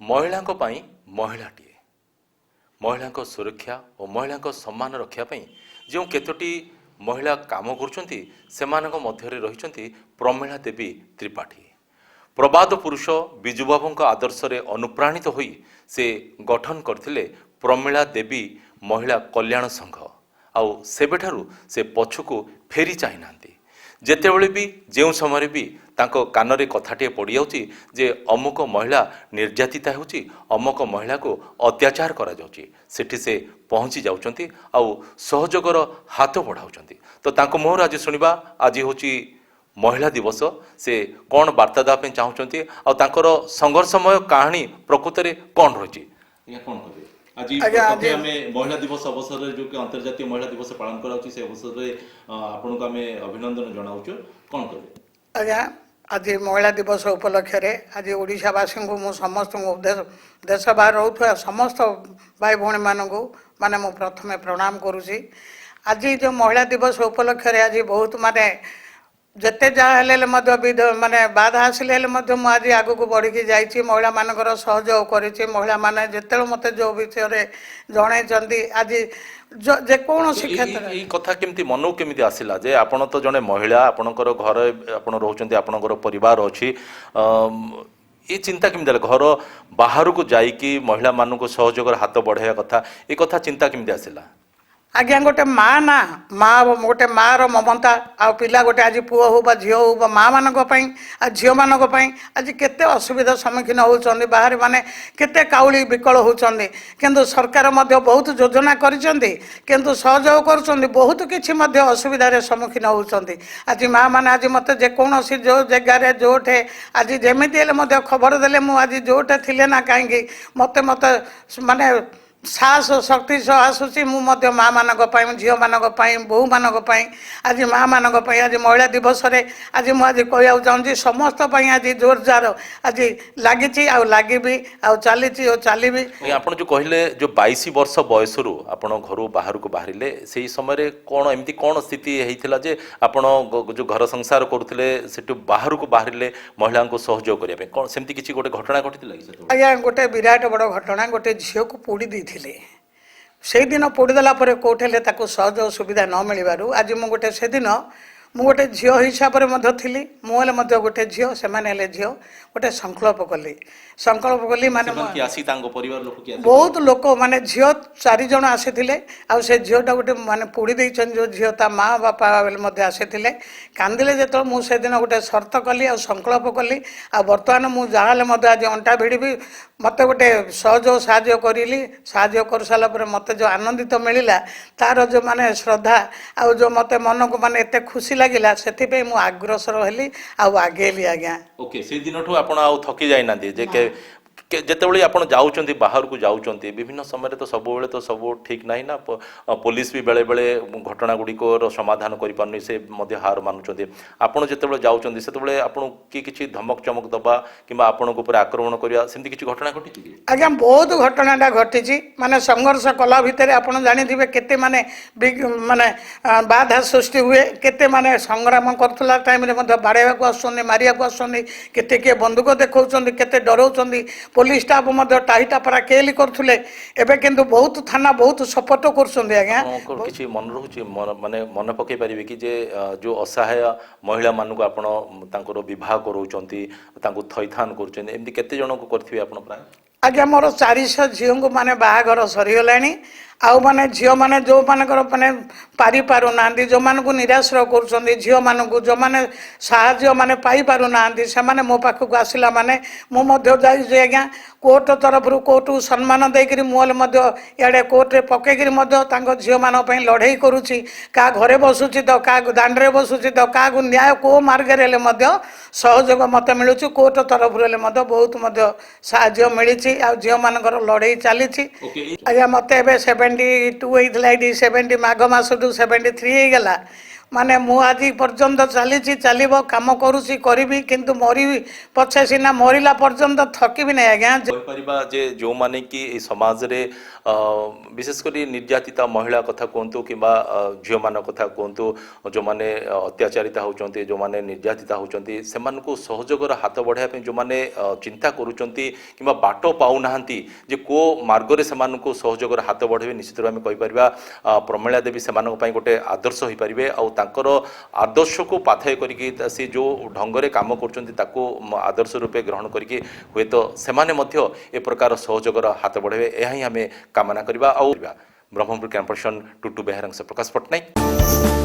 महिलांको पाई महिलाटीए महिलांको सुरक्षा और महिलांको सम्मान रक्षा पाई जो केतोटी महिला काम करुँच से रही प्रमिला देवी त्रिपाठी प्रबाद पुरुष विजुबाबू आदर्श अनुप्राणित होई से गठन करथिले प्रमिला देवी महिला कल्याण संघ आउ सेबेठारु से पछकु फेरी चाहि नांती जेतेबेले भी जो समय भी तांको कानरे कथाटे पड़ी जाउची जे अमुक महिला निर्यातिता होची अमुक महिला को अत्याचार करा जाउची सेठी से पहुँची जाउचंती आउ सहयोगर हाथ बढ़ाउचंती तो तांको मोहर आज सुनिबा आज होची महिला दिवस से कौन वार्ता देवाई चाहूँगी और तांकर संघर्षमय कहानी प्रकृत में कौन रही कौन आज महिला दिवस अवसर जो कि अंतर्जातीय महिला दिवस पालन कराउछि से अवसर रे आपन को हमें अभिनंदन जनाउछु कौन कहे आज्ञा आज महिला दिवस उपलक्ष्य रे आज ओडिशावासी को मु समस्त देश बाहर रोथुआ समस्त भाई भौणी मानू माने मु प्रथमे प्रणाम करुछि आज जो महिला दिवस उपलक्ष्य रे आज बहुत माने जिते जहाँ माने बाधा आसिले आज आग को बढ़ी जाइए महिला मानकर सहयोग करी महिला माने जिते मत जो विषय जन आज जेकोसी क्षेत्र कथा केमती मन केमी आसला जे आपण तो जने महिला आपणकर घर आपण रोचंती आपणकर परिवार अच्छी ये चिंता केमी घर बाहर को जाइकी महिला मानू को सहयोग हाथ बढ़ाया कथा ये कथा चिंता केमी आसला आज्ञा गोटे माँ ना माँ गोटे माँ रो ममता आ पिला गोटे आज पुओ हो बा झील हो माँ मानक आ झील मानक आज केते असुविधा सम्मुखीन होउचंदी बाहर माने केते काउली विकल होउचंदी किंतु सरकार मध्य बहुत योजना करिसंदी किंतु सहयोग करुचंदी बहुत किछि मध्य असुविधा रे सम्मुखीन होउचंदी आज माँ माने आज मते जे कोनोसी जो जगह रे जोठे आज जेमिति हेले मध्य खबर देले मु आज जोठे थिले ना काहेकि मते मते माने साहस शक्ति सह आसूसी मुझे माँ मानक झील मानक बोहू मानक आज माँ मानक आज महिला दिवस रे आज मुझे कहूँ चाहूँगी समस्त आज जोरजार आज लगी लगी चली चली आप जो कहले जो 22 वर्ष बयस रु आप घर बाहर को बाहर से समय कौन एमती कौन स्थिति होता जे आप जो घर संसार करुले से बाहर को बाहर महिला को सहयोग करने कौन सेमती किसी गोटे घटना घटी आज्ञा गोटे विराट बड़ घटना गोटे झील को पोड़ी दी से दिन पोड़देला कौटे सहज सुविधा न मिलू आज मु गोटे से दिन मु गोटे झील हिसाब से थी मुझे गोटे झील से झील गोटे संकल्प कली माने बहुत लोक माने झील 4 जन आसी से झीलटा गोटे माने पोड़ी देछन जो झील ता माँ बापा आसी कांदिले जो मुझे दिन गोटे सर्त कली आ संकल्प कली आ बर्तमान मुझे आज अंटा भिड़ी मत गोटे सहयोग साहाय्य करी साहाय्य कर सारापर मत जो आनंदित मिलला तार जो माने श्रद्धा आ जो मत मन को माने एते खुशी लगिला से आग्रसर हेली आगेली आज्ञा ओके से दिन आपण आ थकी जाई ना जे के जितेबाला आप जाऊँच बाहर को जाऊँच विभिन्न समय तो सब बेले तो सब ठीक ना ना पुलिस भी बेले बेले घटना गुड़िक समाधान कर से हार मानुंट आपड़ जिते जाऊँच से आपको किसी धमक चमक दबा कि आपण आक्रमण करवा सेमती किसी घटना घटी आज्ञा बहुत घटनाटा घटी माने संघर्ष कला भितर आप जानी केते माने माने बाधा सृष्टि हुए केते माने संग्राम करुला टाइम बाड़ाइवा को आसुँच मारिया को आसुँच केते किए बंदूक देखा केते डराउछंदी पुलिस स्टाफ टाहीटा परा केली करथुले एबे किंतु बहुत थाना बहुत सपोर्ट करछंदी आज्ञा किछि मन रहउछि माने मन पकई परिबे कि जे जो असहाय महिला मानु को आपण तांकर विवाह करउचंती तांको थैथान करउचंती एमदी केते जण को करथिबे आपण प्राय आज्ञा मोर 400 झील को माने बाहागर सरीगलानी आउ माने झील माने जो मानकर माने पारी पारु नांदी जो मान को निराश्रय करुछंदी झील मान को जो माने साहाय्य माने पाई पारु नांदी से माने मो पाख को आसिला माने मो मध्य जाई आज्ञा कोर्ट तरफ कोर्ट सम्मान देकरी मुहले मध्य इडे कोर्ट रे पकेकरी मध्य तांको झील मान पई लड़ाई करूची का घरे बसुची तो का दांडरे बसुची तो का न्याय को मार्ग रे मध्य सहयोग मत मिलुची कोर्ट तरफ रे मध्य बहुत मध्य साहाय्य मिली आ झील मानकर लड़ाई चली आज्ञा मत 72 होता 70 माघ मास 73 हो गला ମାନେ ମୁଁ ଆଜି ପର୍ଯ୍ୟନ୍ତ ଚାଲିଛି ଚାଲିବ କାମ କରୁଛି କରିବି କିନ୍ତୁ ମରିବି ପଛେ ସିନା ମରିଲା ପର୍ଯ୍ୟନ୍ତ ଥକିବି ନାହିଁ ଆଜ୍ଞା। କହିପାରିବା ଯେ ଯେଉଁମାନେ କି এই ସମାଜରେ ବିଶେଷ କରି ନିର୍ଯାତିତା ମହିଳା କଥା କୁହନ୍ତୁ କିମ୍ବା ଝିଅମାନଙ୍କ କଥା କୁହନ୍ତୁ ଯେଉଁମାନେ ଅତ୍ୟାଚାରିତା ହେଉଛନ୍ତି ଯେଉଁମାନେ ନିର୍ଯାତିତା ହେଉଛନ୍ତି ସେମାନଙ୍କୁ ସହଯୋଗର ହାତ ବଢ଼ାଇବା ପାଇଁ ଯେଉଁମାନେ ଚିନ୍ତା କରୁଛନ୍ତି କିମ୍ବା ବାଟ ପାଉନାହାନ୍ତି ଯେ କେଉଁ ମାର୍ଗରେ ସେମାନଙ୍କୁ ସହଯୋଗର ହାତ ବଢ଼ାଇବେ ନିଶ୍ଚିତ ଭାବେ ଆମେ କହିପାରିବା ପ୍ରମିଳା ଦେବୀ ସେମାନଙ୍କ ପାଇଁ ଗୋଟେ ଆଦର୍ଶ ହୋଇପାରିବେ ଆଉ ତାଙ୍କର ଆଦର୍ଶକୁ ପାଥେୟ କରିକି ସେ ଯେଉଁ ଢଙ୍ଗରେ କାମ କରୁଛନ୍ତି ତାକୁ ଆଦର୍ଶ ରୂପେ ଗ୍ରହଣ କରିକି ହୁଏତ ସେମାନେ ମଧ୍ୟ ଏ ପ୍ରକାର ସହଯୋଗର ହାତ ବଢ଼ାଇବେ ଏହା ହିଁ ଆମେ କାମନା କରିବା ଆଉ ବ୍ରହ୍ମପୁର କ୍ୟାମ୍ପସନ୍ ଟୁଟୁ ବେହେରାଙ୍କ ସହ ପ୍ରକାଶ ପଟ୍ଟନାୟକ।